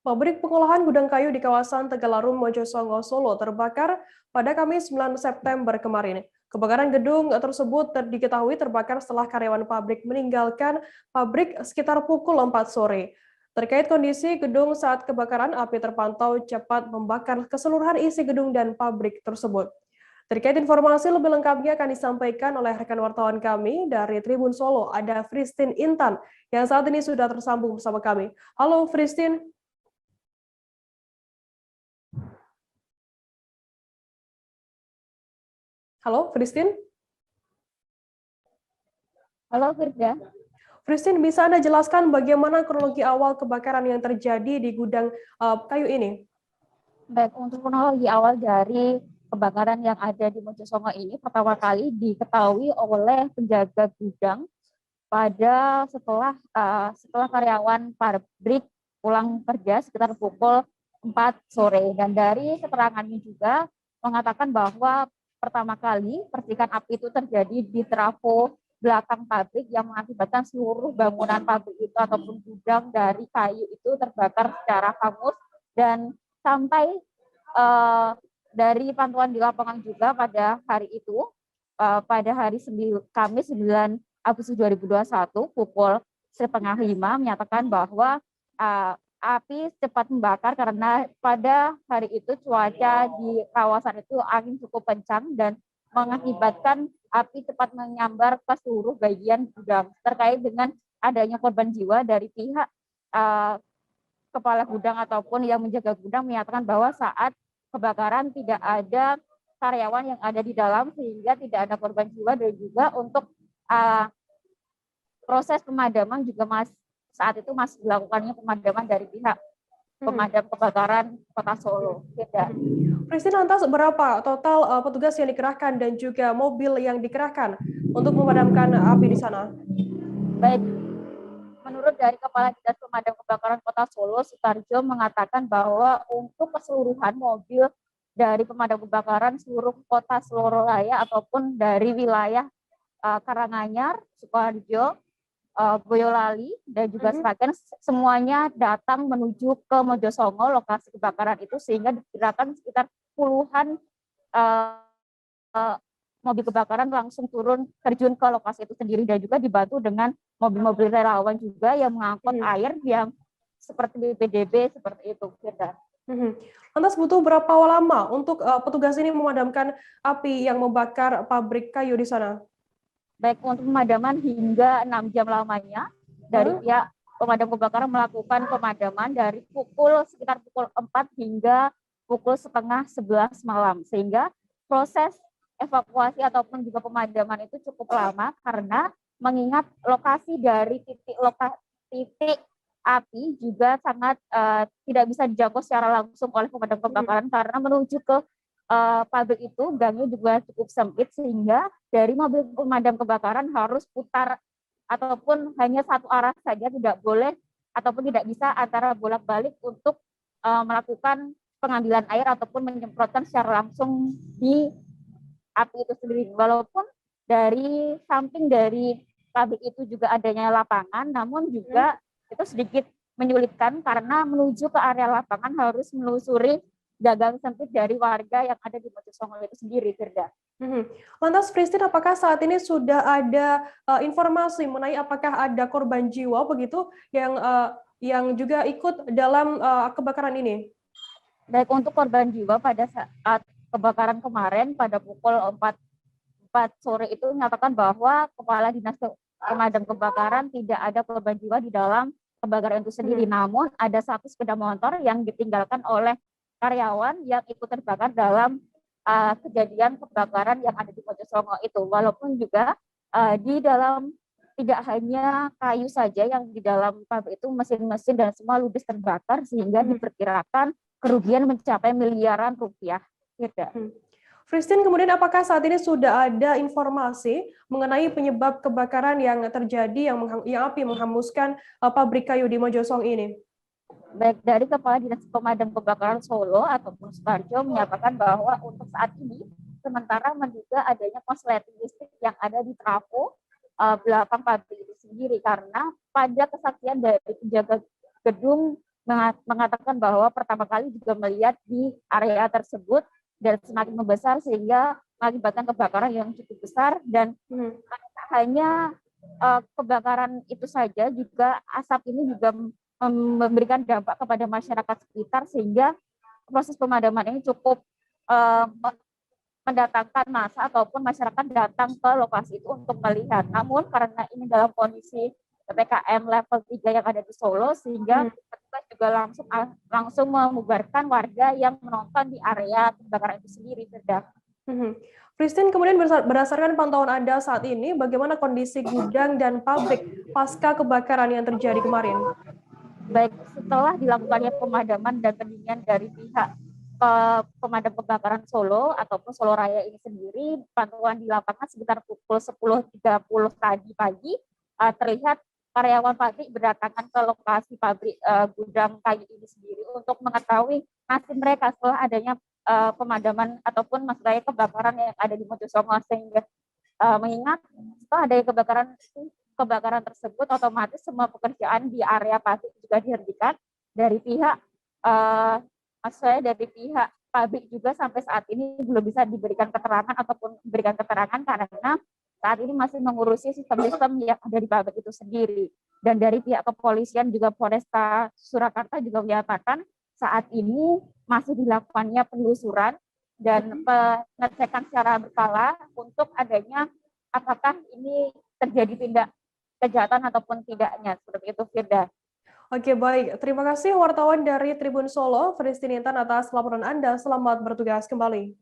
Pabrik pengolahan gudang kayu di kawasan Tegalarum, Mojosongo, Solo terbakar pada Kamis 9 September kemarin. Kebakaran gedung tersebut diketahui terbakar setelah karyawan pabrik meninggalkan pabrik sekitar pukul 4 sore. Terkait kondisi gedung saat kebakaran, api terpantau cepat membakar keseluruhan isi gedung dan pabrik tersebut. Terkait informasi lebih lengkapnya akan disampaikan oleh rekan wartawan kami dari Tribun Solo, ada Christine Intan, yang saat ini sudah tersambung bersama kami. Halo Christine. Halo, Christine. Halo, Firda. Christine, bisa Anda jelaskan bagaimana kronologi awal kebakaran yang terjadi di gudang kayu ini? Baik, untuk kronologi awal dari kebakaran yang ada di Mojosongo ini pertama kali diketahui oleh penjaga gudang pada setelah karyawan pabrik pulang kerja sekitar pukul 4 sore. Dan dari keterangannya juga mengatakan bahwa pertama kali percikan api itu terjadi di trafo belakang pabrik yang mengakibatkan seluruh bangunan pabrik itu ataupun gudang dari kayu itu terbakar secara hangus. Dan sampai dari pantauan di lapangan juga pada hari itu, pada hari Kamis 9 Agustus 2021 pukul setengah 5 menyatakan bahwa api cepat membakar karena pada hari itu cuaca di kawasan itu angin cukup kencang dan mengakibatkan api cepat menyambar ke seluruh bagian gudang. Terkait dengan adanya korban jiwa dari pihak kepala gudang ataupun yang menjaga gudang menyatakan bahwa saat kebakaran tidak ada karyawan yang ada di dalam sehingga tidak ada korban jiwa, dan juga untuk proses pemadaman juga saat itu masih dilakukannya pemadaman dari pihak pemadam kebakaran Kota Solo. Christine, lantas berapa total petugas yang dikerahkan dan juga mobil yang dikerahkan untuk memadamkan api di sana? Baik, menurut dari Kepala Dinas Pemadam Kebakaran Kota Solo, Sutarjo, mengatakan bahwa untuk keseluruhan mobil dari pemadam kebakaran seluruh kota Solo Raya ataupun dari wilayah Karanganyar, Sukoharjo, Boyolali, dan juga Sragen, semuanya datang menuju ke Mojosongo, lokasi kebakaran itu, sehingga diperkirakan sekitar puluhan mobil kebakaran langsung terjun ke lokasi itu sendiri, dan juga dibantu dengan mobil-mobil relawan juga yang mengangkut air yang seperti BPDB seperti itu. Lantas butuh berapa lama untuk petugas ini memadamkan api yang membakar pabrik kayu di sana? Baik, untuk pemadaman hingga 6 jam lamanya dari pihak pemadam kebakaran melakukan pemadaman dari sekitar pukul 4 hingga pukul setengah 11 malam, sehingga proses evakuasi ataupun juga pemadaman itu cukup lama karena mengingat lokasi dari titik api juga sangat tidak bisa dijangkau secara langsung oleh pemadam kebakaran karena menuju ke pabrik itu gangnya juga cukup sempit, sehingga dari mobil pemadam kebakaran harus putar ataupun hanya satu arah saja, tidak boleh ataupun tidak bisa antara bolak-balik untuk melakukan pengambilan air ataupun menyemprotkan secara langsung di api itu sendiri. Walaupun dari samping dari pabrik itu juga adanya lapangan, namun juga itu sedikit menyulitkan karena menuju ke area lapangan harus menelusuri gagang sempit dari warga yang ada di Mojosongo itu sendiri, Firda. Lantas, Christine, apakah saat ini sudah ada informasi mengenai apakah ada korban jiwa begitu yang juga ikut dalam kebakaran ini? Baik, untuk korban jiwa pada saat kebakaran kemarin pada pukul 4 sore itu menyatakan bahwa Kepala Dinas Pemadam Kebakaran tidak ada korban jiwa di dalam kebakaran itu sendiri. Namun ada satu sepeda motor yang ditinggalkan oleh karyawan yang ikut terbakar dalam kejadian kebakaran yang ada di Mojosongo itu. Walaupun juga di dalam tidak hanya kayu saja yang di dalam pabrik itu, mesin-mesin dan semua ludes terbakar sehingga diperkirakan kerugian mencapai miliaran rupiah. Christine, kemudian apakah saat ini sudah ada informasi mengenai penyebab kebakaran yang terjadi yang api menghanguskan pabrik kayu di Mojosongo ini? Baik, dari Kepala Dinas Pemadam Kebakaran Solo ataupun Sutarjo menyatakan bahwa untuk saat ini sementara menduga adanya korsleting listrik yang ada di trafo belakang pabrik itu sendiri, karena pada kesaksian dari penjaga gedung mengatakan bahwa pertama kali juga melihat di area tersebut dan semakin membesar sehingga mengakibatkan kebakaran yang cukup besar. Dan hanya kebakaran itu saja, juga asap ini juga memberikan dampak kepada masyarakat sekitar sehingga proses pemadaman ini cukup mendatangkan massa ataupun masyarakat datang ke lokasi itu untuk melihat. Namun karena ini dalam kondisi PPKM level 3 yang ada di Solo, sehingga petugas juga langsung membubarkan warga yang menonton di area kebakaran itu sendiri. Christine, kemudian berdasarkan pantauan Anda saat ini, bagaimana kondisi gudang dan pabrik pasca kebakaran yang terjadi kemarin? Baik, setelah dilakukannya pemadaman dan pendinginan dari pihak pemadam kebakaran Solo ataupun Solo Raya ini sendiri, pantauan di lapangan sekitar pukul 10.30 tadi pagi, terlihat karyawan pabrik berdatangan ke lokasi pabrik gudang kayu ini sendiri untuk mengetahui nasib mereka setelah adanya pemadaman ataupun maksudnya kebakaran yang ada di Mojosongo, sehingga mengingat setelah adanya kebakaran tersebut, otomatis semua pekerjaan di area pabrik juga dihentikan. Dari pihak dari pihak pabrik juga sampai saat ini belum bisa diberikan keterangan ataupun memberikan keterangan karena saat ini masih mengurusi sistem-sistem yang ada di pabrik itu sendiri. Dan dari pihak kepolisian juga Polresta Surakarta juga menyatakan saat ini masih dilakukannya penelusuran dan pengecekan secara berkala untuk adanya apakah ini terjadi tindak kejahatan ataupun tidaknya, seperti itu, Firda. Oke, baik. Terima kasih wartawan dari Tribun Solo, Christine Intan, atas laporan Anda. Selamat bertugas kembali.